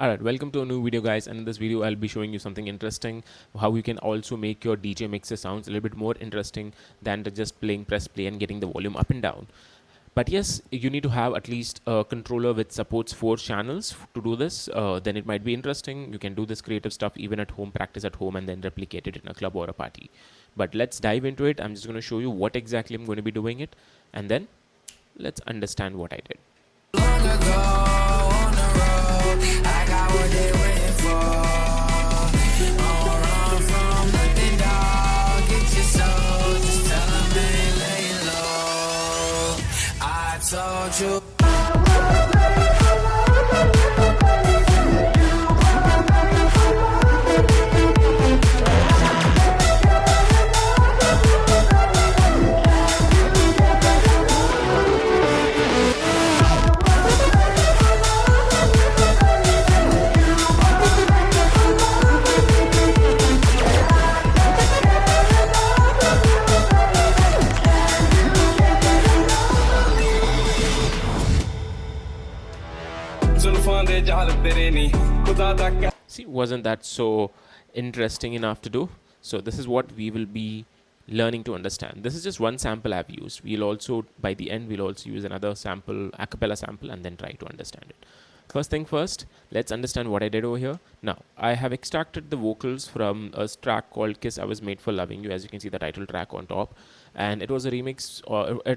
Alright, welcome to a new video guys, and in this video I'll be showing you something interesting, how you can also make your DJ mixes sounds a little bit more interesting than just playing press play and getting the volume up and down. But yes, you need to have at least a controller which supports 4 channels to do this. Then it might be interesting. You can do this creative stuff even at home, practice at home, and then replicate it in a club or a party. But let's dive into it. I'm just going to show you what exactly I'm going to be doing it, and then let's understand what I did. Long ago on the road, I got what they waiting for. Don't run from nothing, dog. Get your soul, just tell them they laying low. I told you. See, wasn't that so interesting enough to do? So this is what we will be learning to understand. This is just one sample I've used. We'll also, by the end, we'll also use another sample, a cappella sample, and then try to understand it. First thing first, let's understand what I did over here. Now, I have extracted the vocals from a track called Kiss I Was Made for Loving You, as you can see the title track on top. And it was a remix,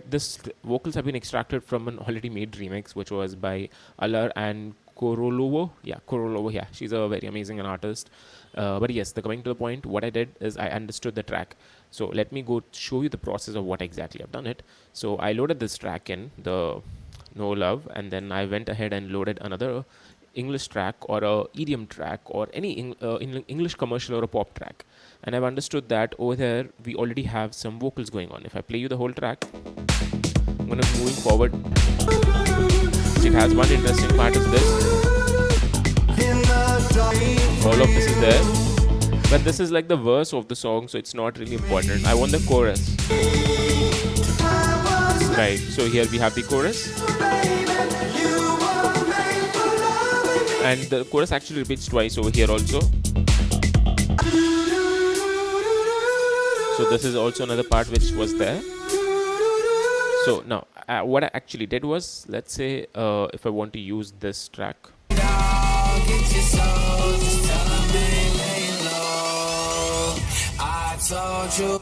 this vocals have been extracted from an already made remix, which was by Alar and Korolovo. Yeah, she's a very amazing artist. But yes, coming to the point, what I did is I understood the track. So let me go show you the process of what exactly I've done it. So I loaded this track in, the No Love, and then I went ahead and loaded another English track or a EDM track or any English commercial or a pop track. And I've understood that over there we already have some vocals going on. If I play you the whole track, I'm going to be moving forward. So it has one interesting part is this. All of this is there. But this is like the verse of the song, so it's not really important. I want the chorus. Right, so here we have the chorus. And the chorus actually repeats twice over here also. So this is also another part which was there. So now what I actually did was, let's say if I want to use this track. So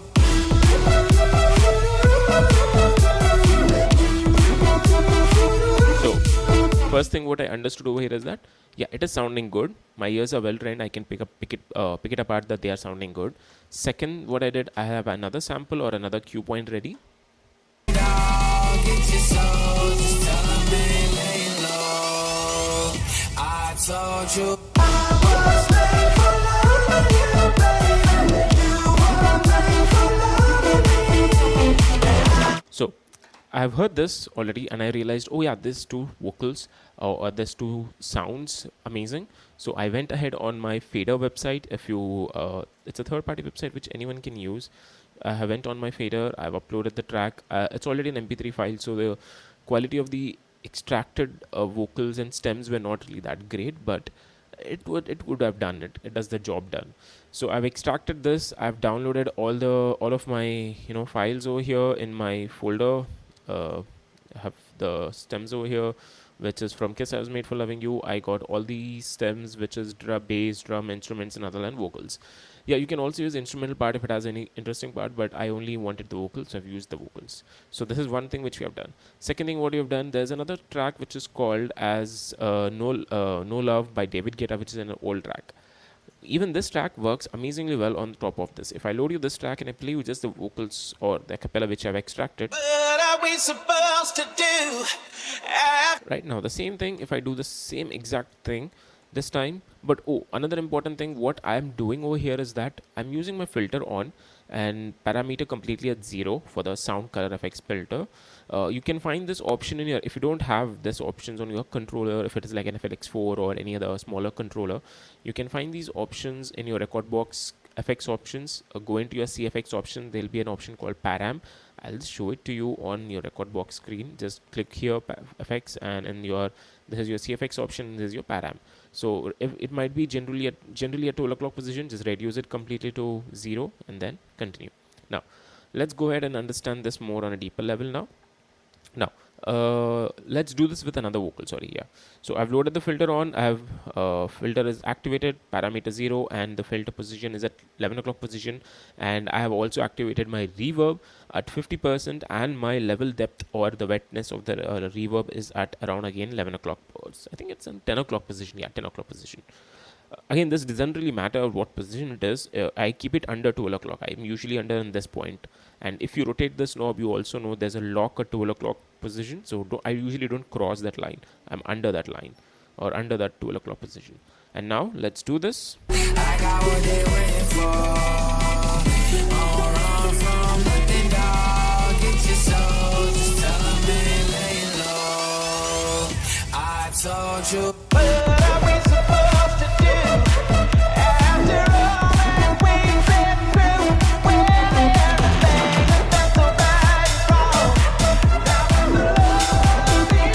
first thing what I understood over here is that yeah, it is sounding good. My ears are well trained. I can pick it apart that they are sounding good. Second, what I did, I have another sample or another cue point ready. So I've heard this already and I realized, oh yeah, these two vocals or these two sounds amazing. So I went ahead on my Fader website. If you it's a third-party website which anyone can use. I went on my Fader, I've uploaded the track. It's already an MP3 file, so the quality of the extracted vocals and stems were not really that great, but it would have done it. It does the job done. So I've extracted this. I've downloaded all of my files over here in my folder. I have the stems over here, which is from Kiss I Was Made for Loving You. I got all these stems, which is bass, drum, instruments, and other than vocals. Yeah, you can also use instrumental part if it has any interesting part, but I only wanted the vocals, so I've used the vocals. So this is one thing which we have done. Second thing what we have done, there's another track which is called as No Love by David Guetta, which is an old track. Even this track works amazingly well on top of this. If I load you this track and I play you just the vocals or the cappella which I've extracted. What are we supposed to do? Right now, the same thing, if I do the same exact thing this time, but another important thing what I'm doing over here is that I'm using my filter on and parameter completely at 0 for the sound color effects filter. You can find this option in your, if you don't have this options on your controller, if it is like an FLX4 or any other smaller controller, you can find these options in your record box FX options. Go into your CFX option, there'll be an option called param. I'll just show it to you on your record box screen. Just click here FX, and in your This is your CFX option. This is your param. So if it might be generally at 12 o'clock position, just reduce it completely to 0 and then continue. Now let's go ahead and understand this more on a deeper level now. Now let's do this with another vocal. Sorry, yeah. So I've loaded the filter on. I have filter is activated, parameter 0, and the filter position is at 11 o'clock position. And I have also activated my reverb at 50%, and my level depth or the wetness of the reverb is at around again 11 o'clock. I think it's in 10 o'clock position. Yeah, 10 o'clock position. Again, this doesn't really matter what position it is. I keep it under 12 o'clock. I'm usually under in this point. And if you rotate this knob, you also know there's a lock at 12 o'clock position. So I usually don't cross that line. I'm under that line or under that 12 o'clock position. And now let's do this. I got what they waiting for. Don't run from nothing, dog. Get your soul. Just tell them they laying low. I told you. What are we supposed to do? After all that we've been through, when everything that's so bad is wrong. Now when the love is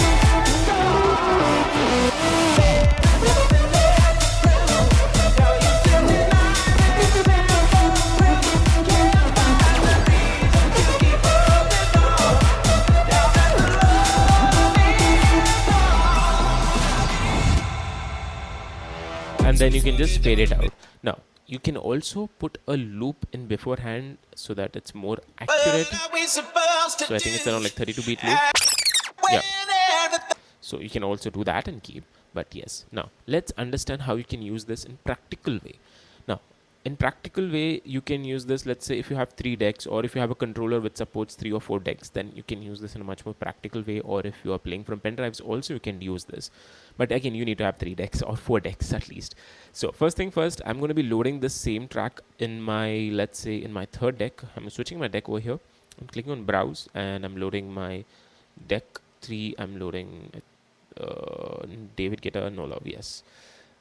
and then you can just fade it out. Now you can also put a loop in beforehand so that it's more accurate. So I think it's around like 32 beat loop. Yeah. So you can also do that and keep. But yes, now let's understand how you can use this in practical way. Now in practical way, you can use this. Let's say if you have 3 decks, or if you have a controller which supports 3 or 4 decks, then you can use this in a much more practical way. Or if you are playing from pen drives, also you can use this. But again, you need to have 3 decks or 4 decks at least. So first thing first, I'm going to be loading this same track in my, let's say in my 3rd deck. I'm switching my deck over here. I'm clicking on browse and I'm loading my deck 3. I'm loading David Guetta No Love, yes,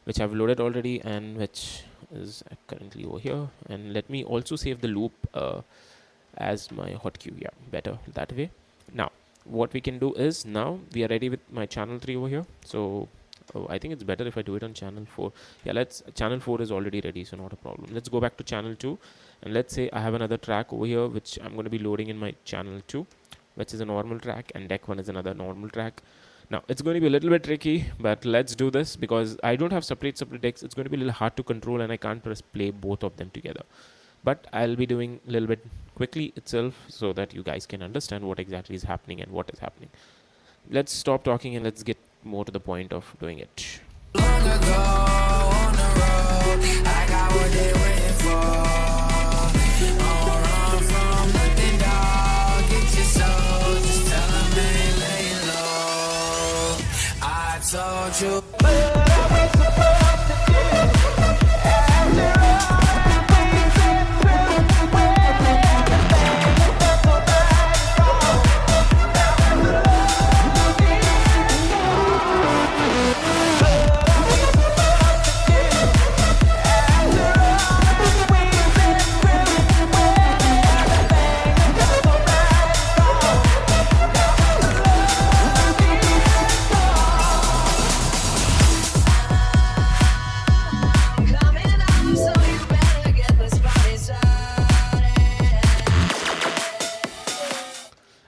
which I've loaded already and which is currently over here. And let me also save the loop as my hotkey. Yeah, better that way. Now what we can do is, now we are ready with my channel 3 over here. So I think it's better if I do it on channel 4. Yeah, channel 4 is already ready, so not a problem. Let's go back to channel 2 and let's say I have another track over here which I'm going to be loading in my channel 2, which is a normal track, and deck 1 is another normal track. Now it's going to be a little bit tricky, but let's do this because I don't have separate decks. It's going to be a little hard to control and I can't press play both of them together. But I'll be doing a little bit quickly itself so that you guys can understand what exactly is happening and what is happening. Let's stop talking and let's get more to the point of doing it. long ago on the road. I got what they waiting for. Don't run from nothing, dog. Get your soul. Just tell them they laying low. I told you. What are we supposed to do? After all that we've been through, when everything that's so bad is wrong. Now when the love is gone. What are we supposed to do? After all that we've been through, when everything that's so bad is wrong. Now when the love is gone. Coming up, so you better get this party started.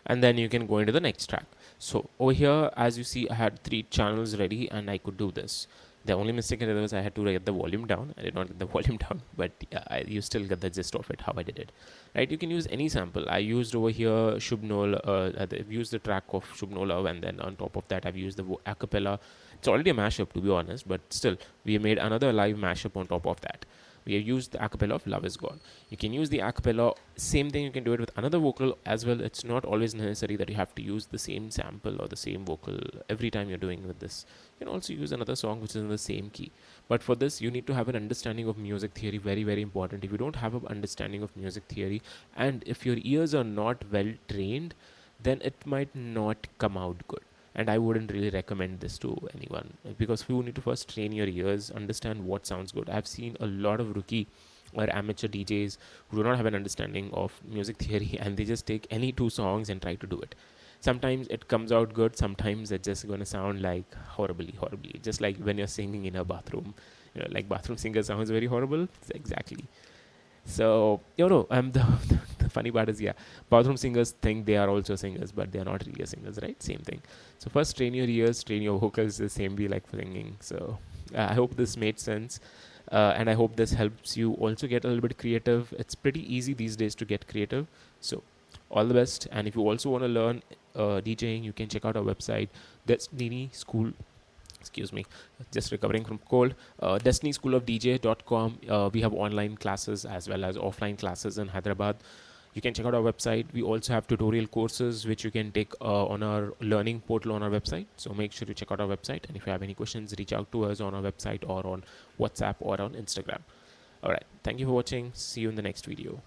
And then you can go into the next track. So over here, as you see, I had 3 channels ready and I could do this. The only mistake I did was I had to get the volume down. I did not get the volume down, but yeah, you still get the gist of it, how I did it. Right, you can use any sample. I used over here I've used the track of Shubnola, and then on top of that I've used the acapella. It's already a mashup, to be honest, but still we made another live mashup on top of that. We have used the acapella of Love Is Gone. You can use the acapella, same thing, you can do it with another vocal as well. It's not always necessary that you have to use the same sample or the same vocal every time you're doing with this. You can also use another song which is in the same key. But for this, you need to have an understanding of music theory, very, very important. If you don't have an understanding of music theory, and if your ears are not well trained, then it might not come out good. And I wouldn't really recommend this to anyone, because you need to first train your ears, understand what sounds good. I've seen a lot of rookie or amateur DJs who do not have an understanding of music theory and they just take any 2 songs and try to do it. sometimes it comes out good, sometimes it's just going to sound like horribly, just like when you're singing in a bathroom. Like bathroom singer sounds very horrible. It's exactly. So, the funny part is, yeah, bathroom singers think they are also singers, but they are not really singers, right? Same thing. So, first train your ears, train your vocals the same way like singing. So, I hope this made sense. And I hope this helps you also get a little bit creative. It's pretty easy these days to get creative. So, all the best. And if you also want to learn DJing, you can check out our website, Destiny School. Excuse me, just recovering from cold. DestinySchoolofDJ.com. We have online classes as well as offline classes in Hyderabad. You can check out our website. We also have tutorial courses which you can take on our learning portal on our website. So make sure to check out our website. And if you have any questions, reach out to us on our website or on WhatsApp or on Instagram. All right. Thank you for watching. See you in the next video.